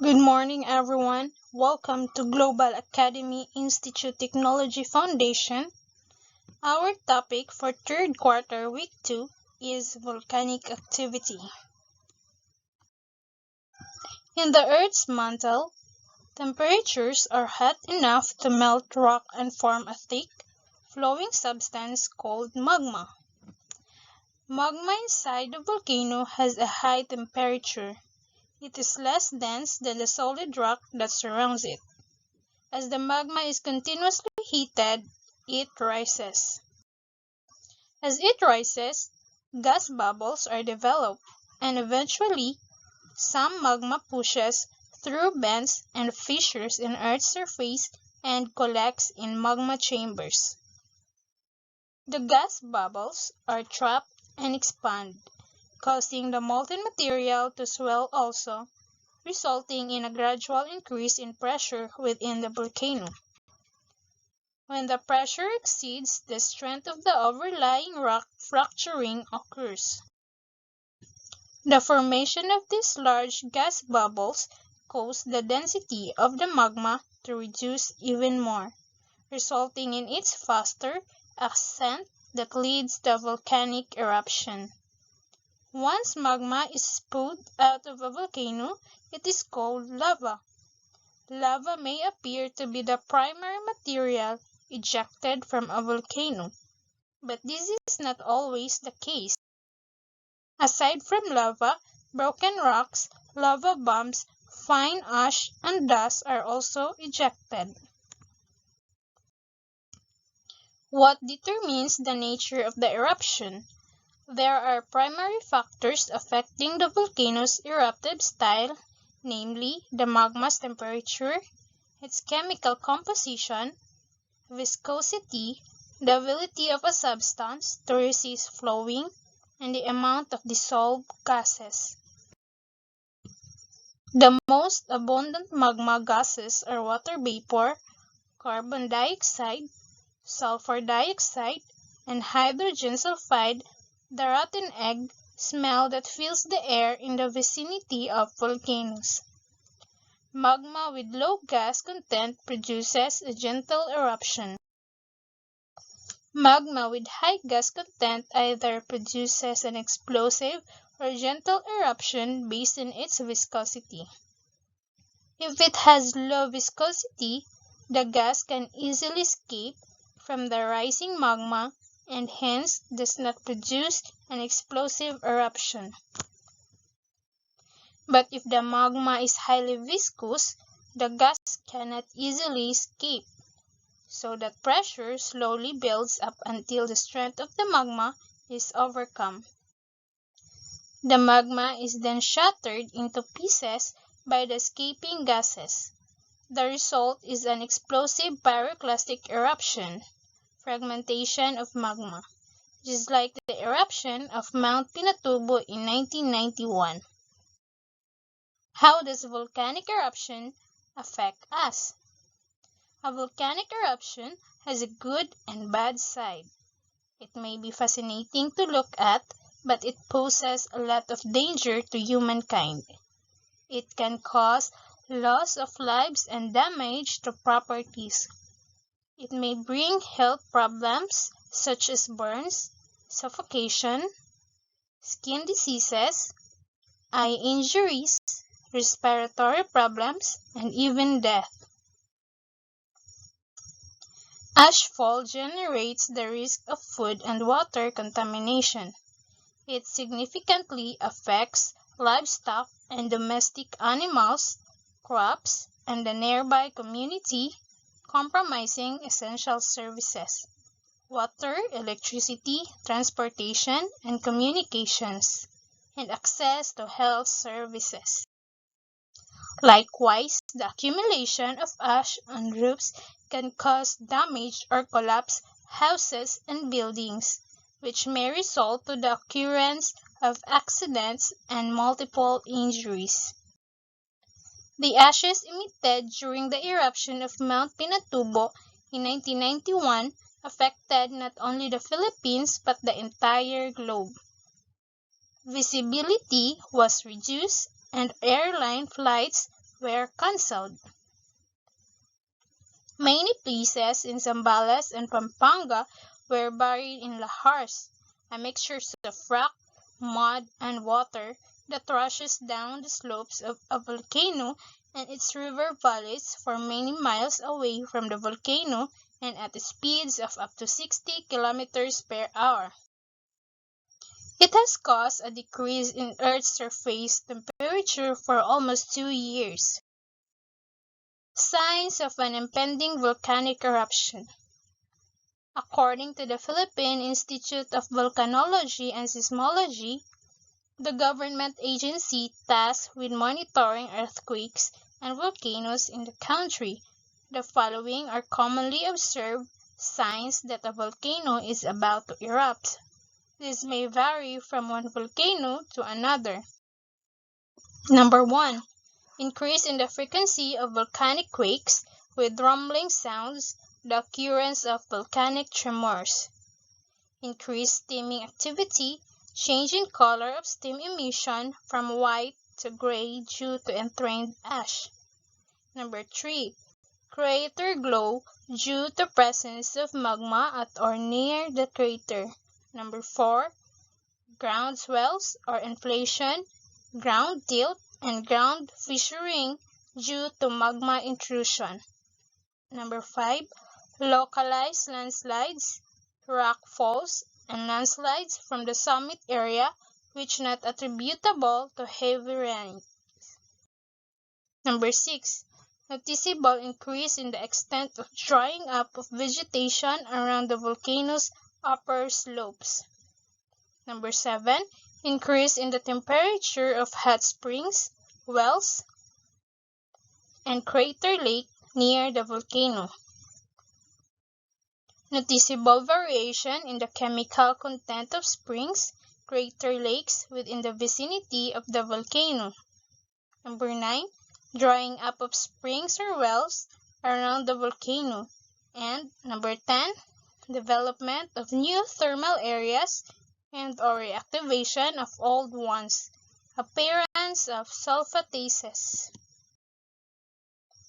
Good morning, everyone. Welcome to Global Academy Institute Technology Foundation. Our topic for third quarter, week 2, is volcanic activity. In the Earth's mantle, temperatures are hot enough to melt rock and form a thick, flowing substance called magma. Magma inside the volcano has a high temperature. It is less dense than the solid rock that surrounds it. As the magma is continuously heated, it rises. As it rises, gas bubbles are developed, and eventually, some magma pushes through vents and fissures in Earth's surface and collects in magma chambers. The gas bubbles are trapped and expand, causing the molten material to swell also, resulting in a gradual increase in pressure within the volcano. When the pressure exceeds the strength of the overlying rock, fracturing occurs. The formation of these large gas bubbles causes the density of the magma to reduce even more, resulting in its faster ascent that leads to volcanic eruption. Once magma is spewed out of a volcano, it is called lava. Lava may appear to be the primary material ejected from a volcano, but this is not always the case. Aside from lava, broken rocks, lava bombs, fine ash, and dust are also ejected. What determines the nature of the eruption? There are primary factors affecting the volcano's eruptive style, namely the magma's temperature, its chemical composition, viscosity, the ability of a substance to resist flowing, and the amount of dissolved gases. The most abundant magma gases are water vapor, carbon dioxide, sulfur dioxide, and hydrogen sulfide, the rotten egg smell that fills the air in the vicinity of volcanoes. Magma with low gas content produces a gentle eruption. Magma with high gas content either produces an explosive or gentle eruption based on its viscosity. If it has low viscosity, the gas can easily escape from the rising magma and hence does not produce an explosive eruption. But if the magma is highly viscous, the gas cannot easily escape, so that pressure slowly builds up until the strength of the magma is overcome. The magma is then shattered into pieces by the escaping gases. The result is an explosive pyroclastic eruption, fragmentation of magma, just like the eruption of Mount Pinatubo in 1991. How does volcanic eruption affect us? A volcanic eruption has a good and bad side. It may be fascinating to look at, but it poses a lot of danger to humankind. It can cause loss of lives and damage to properties. It may bring health problems such as burns, suffocation, skin diseases, eye injuries, respiratory problems, and even death. Ashfall generates the risk of food and water contamination. It significantly affects livestock and domestic animals, crops, and the nearby community, compromising essential services: water, electricity, transportation, and communications, and access to health services. Likewise, the accumulation of ash on roofs can cause damage or collapse houses and buildings, which may result to the occurrence of accidents and multiple injuries. The ashes emitted during the eruption of Mount Pinatubo in 1991 affected not only the Philippines but the entire globe. Visibility was reduced and airline flights were cancelled. Many places in Zambales and Pampanga were buried in lahars, a mixture of rock, mud, and water that rushes down the slopes of a volcano and its river valleys for many miles away from the volcano and at speeds of up to 60 kilometers per hour. It has caused a decrease in Earth's surface temperature for almost 2 years. Signs of an impending volcanic eruption. According to the Philippine Institute of Volcanology and Seismology, the government agency tasked with monitoring earthquakes and volcanoes in the country, the following are commonly observed signs that a volcano is about to erupt. This may vary from one volcano to another. Number 1. Increase in the frequency of volcanic quakes with rumbling sounds, the occurrence of volcanic tremors. Increased steaming activity, change in color of steam emission from white to gray due to entrained ash. Number 3. Crater glow due to presence of magma at or near the crater. Number 4. Ground swells or inflation, ground tilt, and ground fissuring due to magma intrusion. Number 5. Localized landslides, rock falls, and landslides from the summit area which not attributable to heavy rain. Number 6. Noticeable increase in the extent of drying up of vegetation around the volcano's upper slopes. Number 7. Increase in the temperature of hot springs, wells, and crater lake near the volcano. Noticeable variation in the chemical content of springs, crater lakes within the vicinity of the volcano. Number 9. Drying up of springs or wells around the volcano. And number 10. Development of new thermal areas and or reactivation of old ones. Appearance of sulfatases.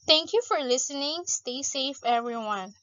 Thank you for listening. Stay safe, everyone.